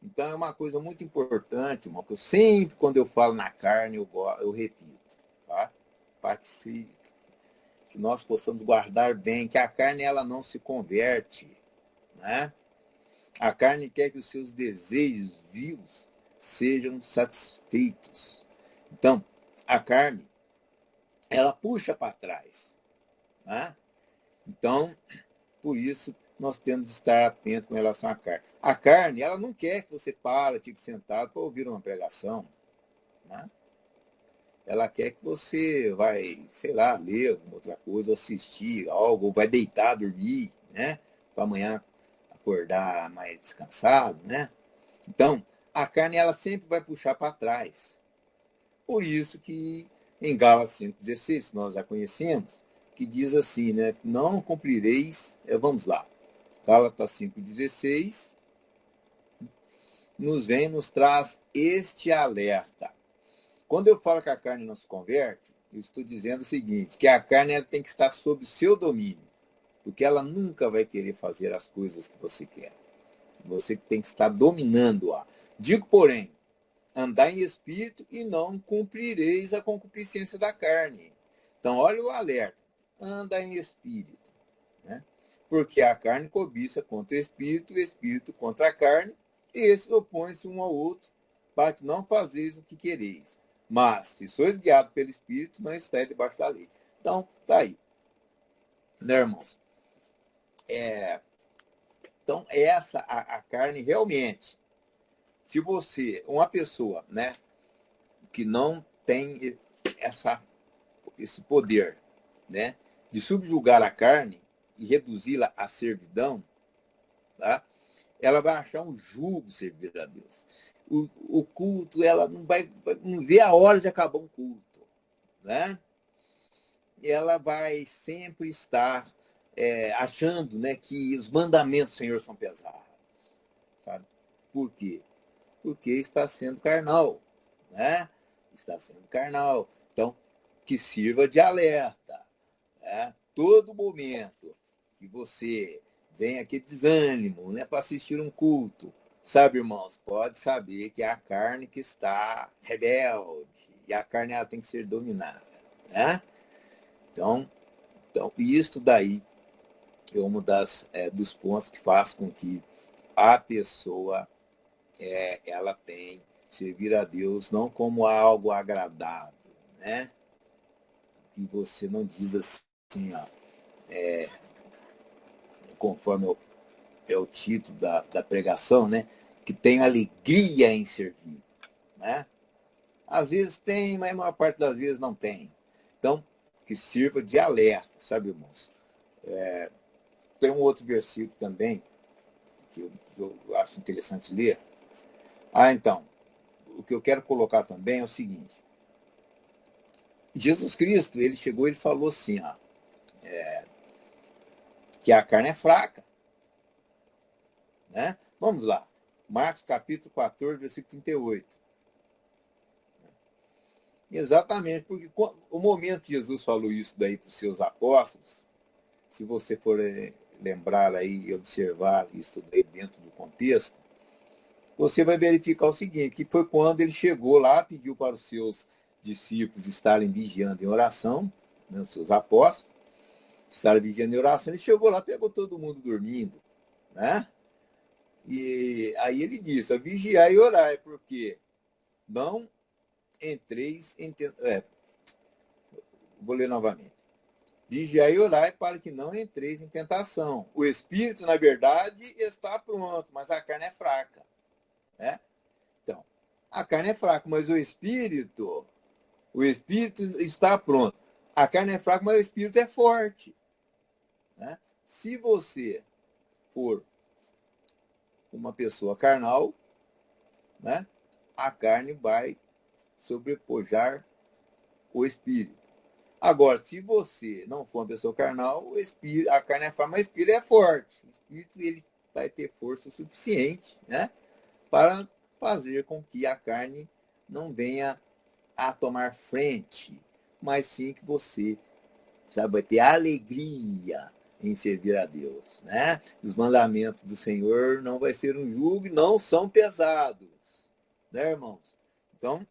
Então, é uma coisa muito importante, irmão, que eu sempre, quando eu falo na carne, eu repito, tá? Para que nós possamos guardar bem, que a carne, ela não se converte, né? A carne quer que os seus desejos vivos sejam satisfeitos. Então, a carne, ela puxa para trás, né? Então, por isso, nós temos de estar atentos com relação à carne. A carne, ela não quer que você fique sentado para ouvir uma pregação. Né? Ela quer que você vai, sei lá, ler alguma outra coisa, assistir algo, ou vai deitar, dormir, né? Para amanhã acordar mais descansado, né? Então, a carne, ela sempre vai puxar para trás. Por isso que em Gálatas 5,16, nós já conhecemos, que diz assim, né? Não cumprireis, vamos lá, Gálatas 5,16, nos traz este alerta. Quando eu falo que a carne não se converte, eu estou dizendo o seguinte, que a carne, ela tem que estar sob o seu domínio, porque ela nunca vai querer fazer as coisas que você quer. Você tem que estar dominando-a. Digo, porém, andar em espírito e não cumprireis a concupiscência da carne. Então, olha o alerta. Anda em espírito. Né? Porque a carne cobiça contra o espírito contra a carne, e esses opõem-se um ao outro, para que não fazeis o que quereis. Mas, se sois guiados pelo espírito, não estáis debaixo da lei. Então, tá aí. Né, irmãos? Então, essa, a carne realmente, se você, uma pessoa, né, que não tem esse poder, né, de subjugar a carne e reduzi-la à servidão, tá? Ela vai achar um jugo servir a Deus. O culto, ela não vê a hora de acabar um culto, né? Ela vai sempre estar achando, né, que os mandamentos do Senhor são pesados, sabe? Por quê? Porque está sendo carnal, né? Está sendo carnal. Então, que sirva de alerta, né? Todo momento que você vem aqui desânimo, né, para assistir um culto, sabe, irmãos, pode saber que é a carne que está rebelde, e a carne ela tem que ser dominada, né? Então isto daí é um dos pontos que faz com que a pessoa ela tem servir a Deus não como algo agradável, né? Que você não diz assim, ó, conforme é o título da pregação, né? Que tem alegria em servir, né? Às vezes tem, mas a maior parte das vezes não tem. Então, que sirva de alerta, sabe, irmãos? Tem um outro versículo também que eu acho interessante ler. Então, o que eu quero colocar também é o seguinte. Jesus Cristo, ele chegou e ele falou assim, ó, que a carne é fraca, né? Vamos lá. Marcos capítulo 14, versículo 38. Exatamente, porque o momento que Jesus falou isso daí para os seus apóstolos, se você for lembrar aí e observar isso daí dentro do contexto, você vai verificar o seguinte, que foi quando ele chegou lá, pediu para os seus discípulos estarem vigiando em oração, né, os seus apóstolos, estarem vigiando em oração, ele chegou lá, pegou todo mundo dormindo, né? E aí ele disse, vigiai e orai, porque não entreis em... vou ler novamente. Vigiai e orai para que não entreis em tentação. O espírito, na verdade, está pronto, mas a carne é fraca, né? Então, a carne é fraca, mas o espírito está pronto. A carne é fraca, mas o espírito é forte, né? Se você for uma pessoa carnal, né, a carne vai sobrepujar o espírito. Agora, se você não for uma pessoa carnal, a carne é fraca, mas o espírito é forte. O espírito ele vai ter força suficiente, né, para fazer com que a carne não venha a tomar frente, mas sim que você, sabe, vai ter alegria em servir a Deus, né? Os mandamentos do Senhor não vai ser um jugo, não são pesados, né, irmãos? Então,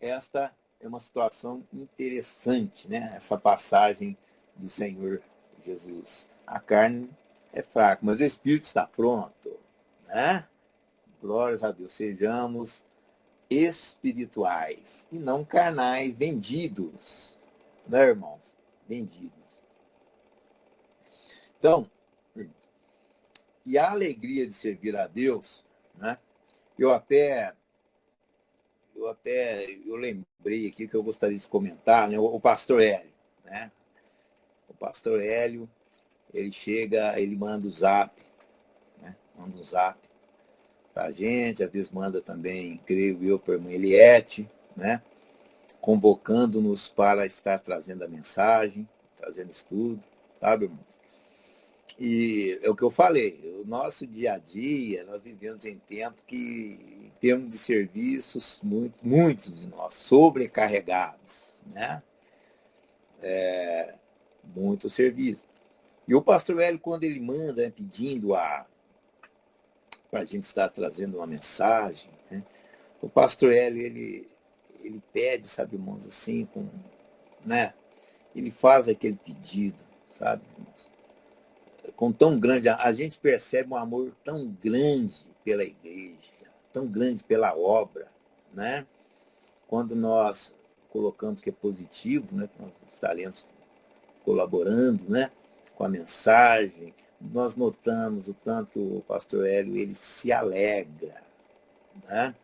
esta é uma situação interessante, né? Essa passagem do Senhor Jesus. A carne é fraca, mas o Espírito está pronto, né? Glórias a Deus. Sejamos espirituais e não carnais, vendidos, né, irmãos? Vendidos. Então, irmãos, e a alegria de servir a Deus, né? Eu até eu lembrei aqui que eu gostaria de comentar, né? O pastor Hélio, né? O pastor Hélio, ele chega, ele manda o zap, né? Manda um zap pra gente, às vezes manda também, creio eu, para a irmã Eliette, né? Convocando-nos para estar trazendo a mensagem, trazendo estudo, sabe, irmãos? E é o que eu falei, o nosso dia a dia, nós vivemos em tempo que, em termos de serviços, muitos de nós sobrecarregados, né? Muito serviço. E o pastor Hélio, quando ele manda, né, pedindo para a gente estar trazendo uma mensagem, né? O pastor Hélio, ele pede, sabe, irmãos, assim, né? Ele faz aquele pedido, sabe, irmãos? Com tão grande, a gente percebe um amor tão grande pela igreja, tão grande pela obra, né? Quando nós colocamos que é positivo, né? Nós estaremos colaborando, né? Com a mensagem, nós notamos o tanto que o pastor Hélio, ele se alegra, né?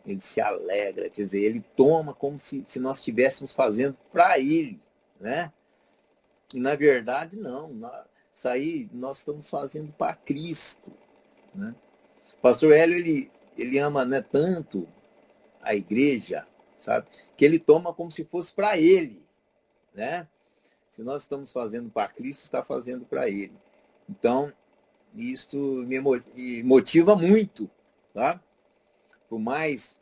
Ele se alegra, quer dizer, ele toma como se nós estivéssemos fazendo para ele, né? E na verdade, não. Isso aí nós estamos fazendo para Cristo, né? O pastor Hélio, ele ama, né, tanto a igreja, sabe? Que ele toma como se fosse para ele, né? Se nós estamos fazendo para Cristo, está fazendo para Ele. Então, isso me motiva muito, tá? Por mais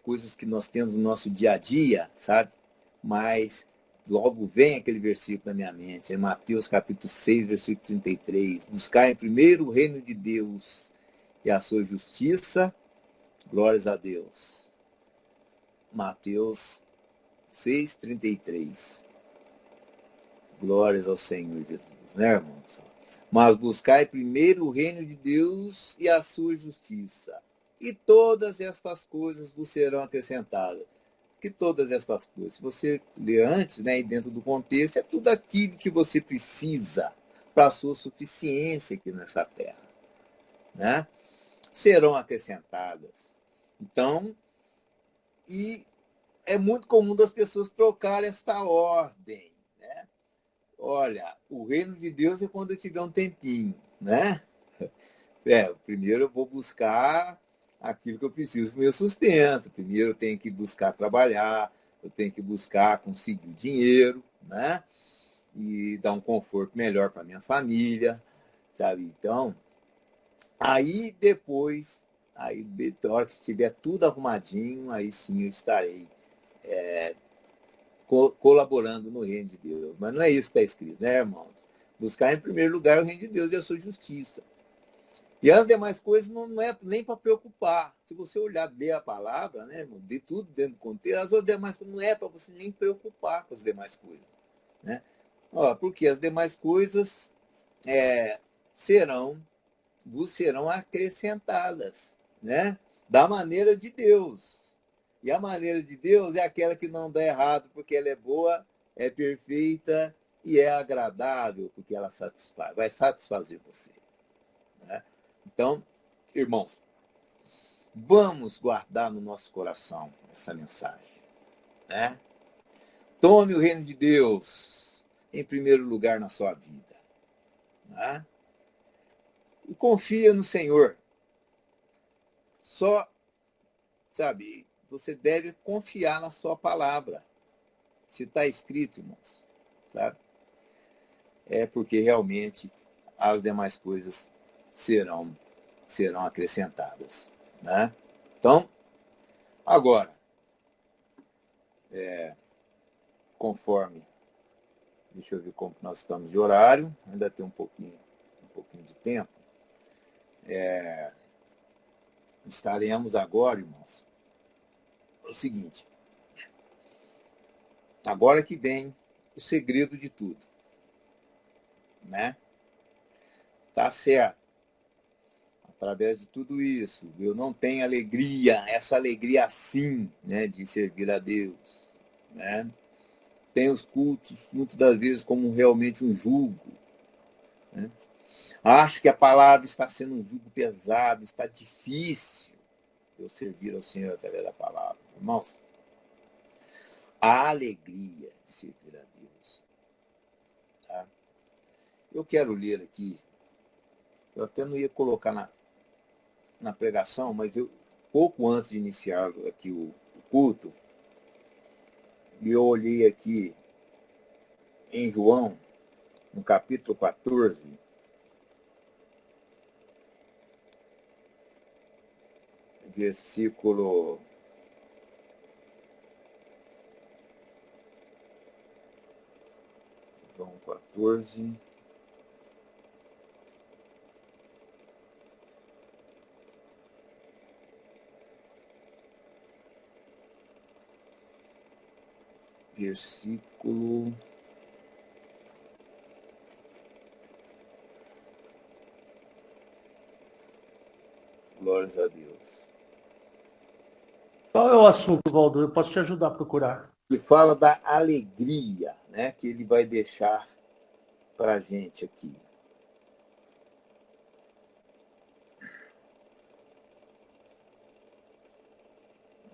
coisas que nós temos no nosso dia a dia, sabe? Mas logo vem aquele versículo na minha mente, é Mateus capítulo 6, versículo 33. Buscar em primeiro o reino de Deus e a sua justiça, glórias a Deus. Mateus 6, 33. Glórias ao Senhor Jesus, né, irmãos? Mas buscai primeiro o reino de Deus e a sua justiça, e todas estas coisas vos serão acrescentadas. Que todas estas coisas, se você ler antes, né, e dentro do contexto, é tudo aquilo que você precisa para a sua suficiência aqui nessa terra, né? Serão acrescentadas. Então, e é muito comum das pessoas trocarem esta ordem, né? Olha, o reino de Deus é quando eu tiver um tempinho, né? Primeiro eu vou buscar aquilo que eu preciso para o meu sustento. Primeiro eu tenho que buscar trabalhar, eu tenho que buscar conseguir dinheiro, né? E dar um conforto melhor para minha família, sabe? Então, aí depois, aí na hora que estiver tudo arrumadinho, aí sim eu estarei colaborando no reino de Deus. Mas não é isso que está escrito, né, irmãos? Buscar em primeiro lugar o reino de Deus e a sua justiça. E as demais coisas não é nem para preocupar. Se você olhar, ler a palavra, né, irmão, de tudo dentro do contexto, as demais coisas não é para você nem preocupar com as demais coisas. Né? Porque as demais coisas serão, vos serão acrescentadas, né? Da maneira de Deus. E a maneira de Deus é aquela que não dá errado, porque ela é boa, é perfeita e é agradável, porque ela satisfaz, vai satisfazer você. Né? Então, irmãos, vamos guardar no nosso coração essa mensagem. Né? Tome o reino de Deus em primeiro lugar na sua vida. Né? E confia no Senhor. Só, sabe, você deve confiar na sua palavra. Se está escrito, irmãos, sabe? É porque realmente as demais coisas serão acrescentadas. Né? Então, agora, conforme, deixa eu ver como nós estamos de horário, ainda tem um pouquinho de tempo. Estaremos agora, irmãos, é o seguinte, agora que vem o segredo de tudo, né? Tá certo. Através de tudo isso, eu não tenho alegria, essa alegria assim, né, de servir a Deus, né? Tem os cultos, muitas das vezes, como realmente um jugo, né? Acho que a palavra está sendo um jugo pesado, está difícil eu servir ao Senhor através da palavra. Irmãos, a alegria de servir a Deus. Tá? Eu quero ler aqui, eu até não ia colocar na pregação, mas eu, pouco antes de iniciar aqui o culto, eu olhei aqui em João, no capítulo 14, versículo João 14, versículo glórias a Deus. Qual é o assunto, Valdo? Eu posso te ajudar a procurar. Que fala da alegria, né, que ele vai deixar para a gente aqui.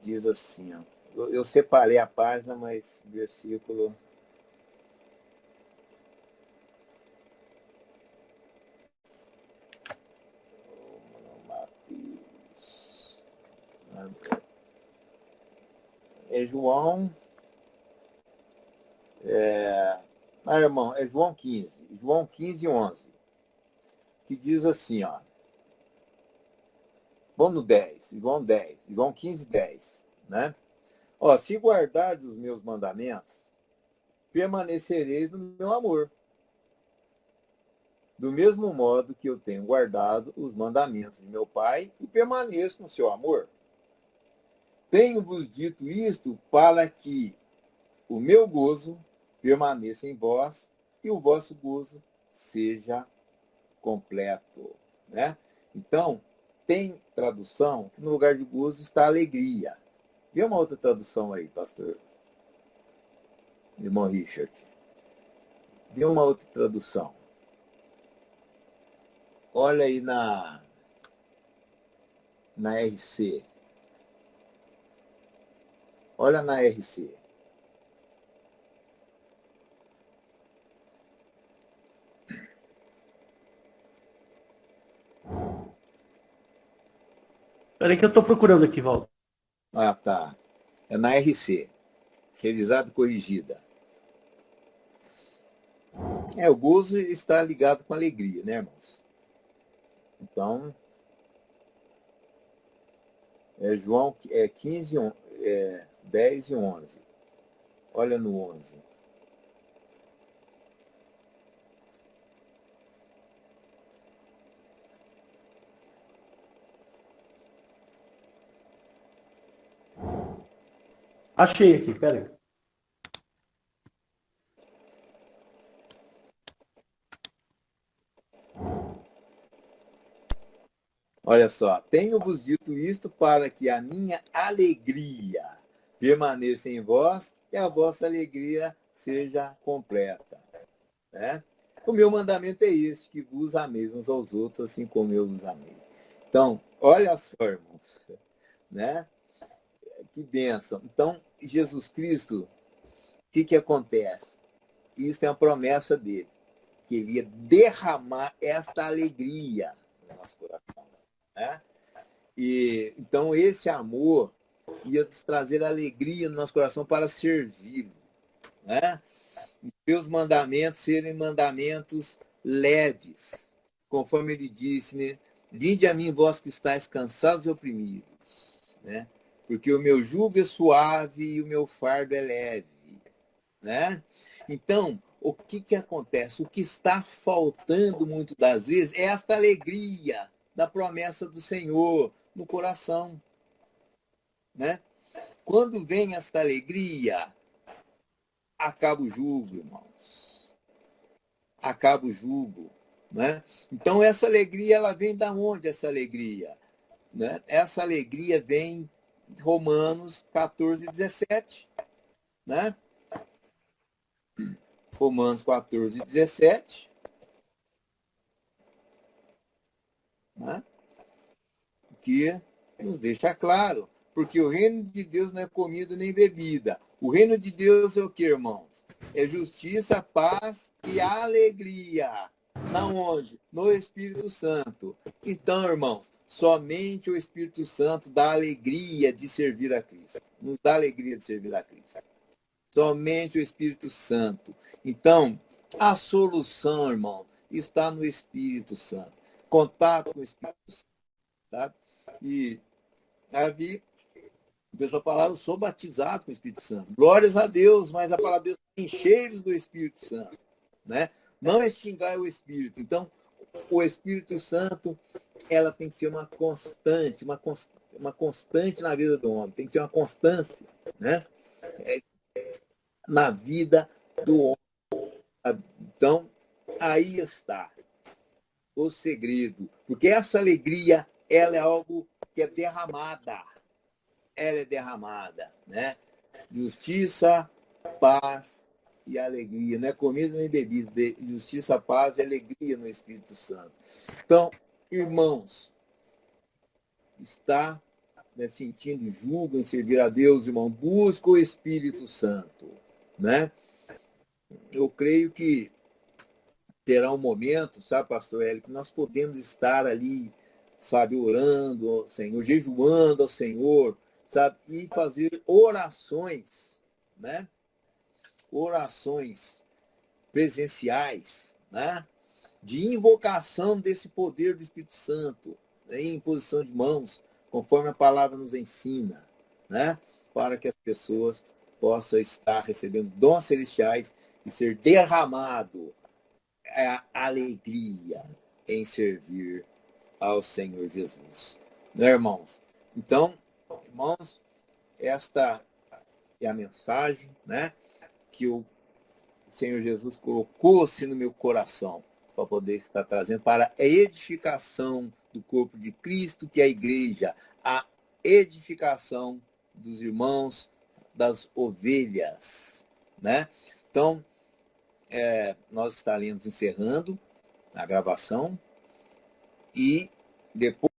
Diz assim, ó, eu separei a página, mas versículo Mateus. É João, Ah, irmão, é João 15, 11, que diz assim, ó. Vamos no 10, João 15, 10, né? Ó, se guardardes os meus mandamentos, permanecereis no meu amor. Do mesmo modo que eu tenho guardado os mandamentos de meu Pai e permaneço no seu amor. Tenho-vos dito isto para que o meu gozo permaneça em vós e o vosso gozo seja completo, né? Então, tem tradução que no lugar de gozo está alegria. Vê uma outra tradução aí, pastor irmão Richard. Vê uma outra tradução. Olha aí na RC. Olha na RC. Peraí que eu tô procurando aqui, Valdo. Ah, tá. É na RC. Revisada e corrigida. O gozo está ligado com alegria, né, irmãos? Então, João 15, 10 e 11. Olha no 11. Achei aqui, peraí. Olha só. Tenho-vos dito isto para que a minha alegria permaneça em vós e a vossa alegria seja completa, né? O meu mandamento é este, que vos ameis uns aos outros, assim como eu vos amei. Então, olha só, irmãos, né? Que bênção. Então, Jesus Cristo, o que acontece? Isso é uma promessa dele, que ele ia derramar esta alegria no nosso coração, né? E então esse amor ia nos trazer alegria no nosso coração para servir, né? Meus mandamentos serem mandamentos leves, conforme ele disse, né? Vinde a mim, vós que estáis cansados e oprimidos, né? Porque o meu jugo é suave e o meu fardo é leve, né? Então, o que acontece? O que está faltando muitas das vezes é esta alegria da promessa do Senhor no coração, né? Quando vem esta alegria, acaba o jugo, irmãos. Acaba o jugo, né? Então essa alegria, ela vem da onde essa alegria, né? Essa alegria vem de Romanos 14, 17, né? Romanos 14, 17, né? Que nos deixa claro, porque o reino de Deus não é comida nem bebida. O reino de Deus é o que, irmãos? É justiça, paz e alegria. Na onde? No Espírito Santo. Então, irmãos, somente o Espírito Santo dá alegria de servir a Cristo. Nos dá alegria de servir a Cristo. Somente o Espírito Santo. Então, a solução, irmão, está no Espírito Santo. Contato com o Espírito Santo, sabe? E havia, a pessoa falava, eu sou batizado com o Espírito Santo. Glórias a Deus, mas a palavra de Deus enchei-vos do Espírito Santo, né? Não extingai o Espírito. Então, o Espírito Santo, ela tem que ser uma constante, uma constante na vida do homem, tem que ser uma constância, né? Na vida do homem. Então, aí está o segredo, porque essa alegria, ela é algo que é derramada, ela é derramada, né? Justiça, paz e alegria, não é comida nem bebida, justiça, paz e alegria no Espírito Santo. Então, irmãos, está, né, sentindo julgo em servir a Deus, irmão, busca o Espírito Santo, né? Eu creio que terá um momento, sabe, pastor Hélio, que nós podemos estar ali, sabe, orando ao Senhor, jejuando ao Senhor, sabe, e fazer orações, né? Orações presenciais, né? De invocação desse poder do Espírito Santo, em imposição de mãos, conforme a palavra nos ensina, né? Para que as pessoas possam estar recebendo dons celestiais e ser derramado a alegria em servir ao Senhor Jesus. Né, irmãos? Então, irmãos, esta é a mensagem, né, que o Senhor Jesus colocou-se no meu coração para poder estar trazendo para a edificação do corpo de Cristo, que é a igreja, a edificação dos irmãos, das ovelhas, né? Então, nós estaremos encerrando a gravação e depois